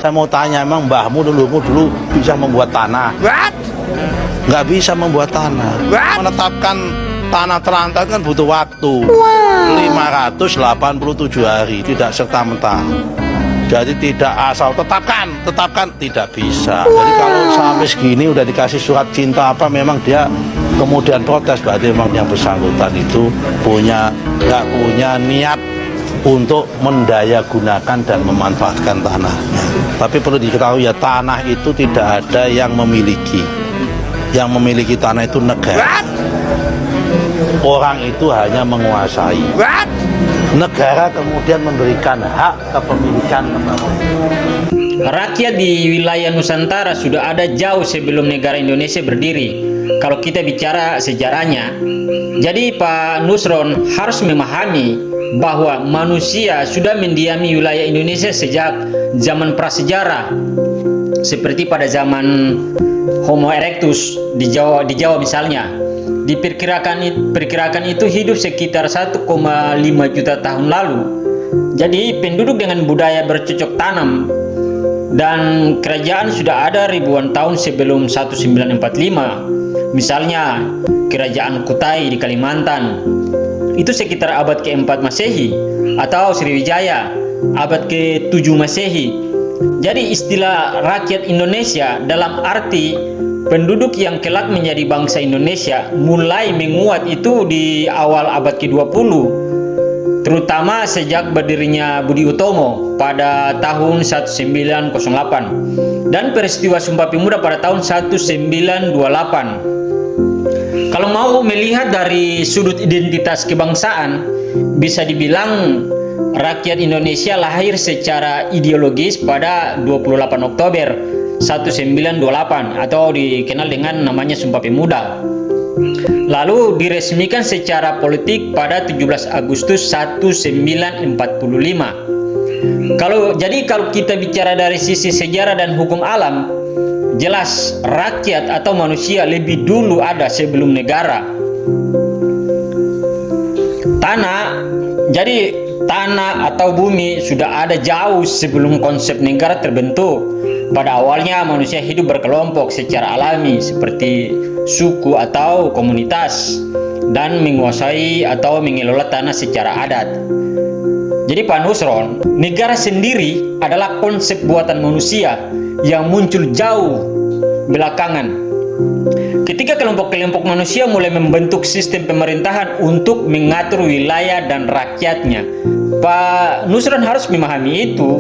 Saya mau tanya, emang mbahmu dulu bisa membuat tanah? Nggak bisa membuat tanah. Menetapkan tanah terlantar kan butuh waktu 587 hari, tidak serta-merta. Jadi tidak asal tetapkan tidak bisa. Jadi kalau sampai segini udah dikasih surat cinta apa, memang dia kemudian protes, berarti memang yang bersangkutan itu nggak punya niat untuk mendaya gunakan dan memanfaatkan tanahnya. Tapi perlu diketahui ya, tanah itu tidak ada yang memiliki. Yang memiliki tanah itu negara. Orang itu hanya menguasai. Negara kemudian memberikan hak kepemilikan kepada rakyat di wilayah Nusantara sudah ada jauh sebelum negara Indonesia berdiri. Kalau kita bicara sejarahnya, jadi Pak Nusron harus memahami bahwa manusia sudah mendiami wilayah Indonesia sejak zaman prasejarah, seperti pada zaman Homo erectus di Jawa misalnya. Diperkirakan itu hidup sekitar 1,5 juta tahun lalu. Jadi penduduk dengan budaya bercocok tanam dan kerajaan sudah ada ribuan tahun sebelum 1945. Misalnya Kerajaan Kutai di Kalimantan itu sekitar abad ke-4 Masehi, atau Sriwijaya abad ke-7 Masehi. Jadi istilah rakyat Indonesia dalam arti penduduk yang kelak menjadi bangsa Indonesia mulai menguat itu di awal abad ke-20, terutama sejak berdirinya Budi Utomo pada tahun 1908 dan peristiwa Sumpah Pemuda pada tahun 1928. Kalau mau melihat dari sudut identitas kebangsaan, bisa dibilang rakyat Indonesia lahir secara ideologis pada 28 Oktober 1928 atau dikenal dengan namanya Sumpah Pemuda. Lalu diresmikan secara politik pada 17 Agustus 1945. Kalau kita bicara dari sisi sejarah dan hukum alam, jelas rakyat atau manusia lebih dulu ada sebelum negara. Tanah atau bumi sudah ada jauh sebelum konsep negara terbentuk. Pada awalnya manusia hidup berkelompok secara alami seperti suku atau komunitas dan menguasai atau mengelola tanah secara adat. Jadi Pak Nusron, negara sendiri adalah konsep buatan manusia yang muncul jauh belakangan. Ketika kelompok-kelompok manusia mulai membentuk sistem pemerintahan untuk mengatur wilayah dan rakyatnya. Pak Nusron harus memahami itu.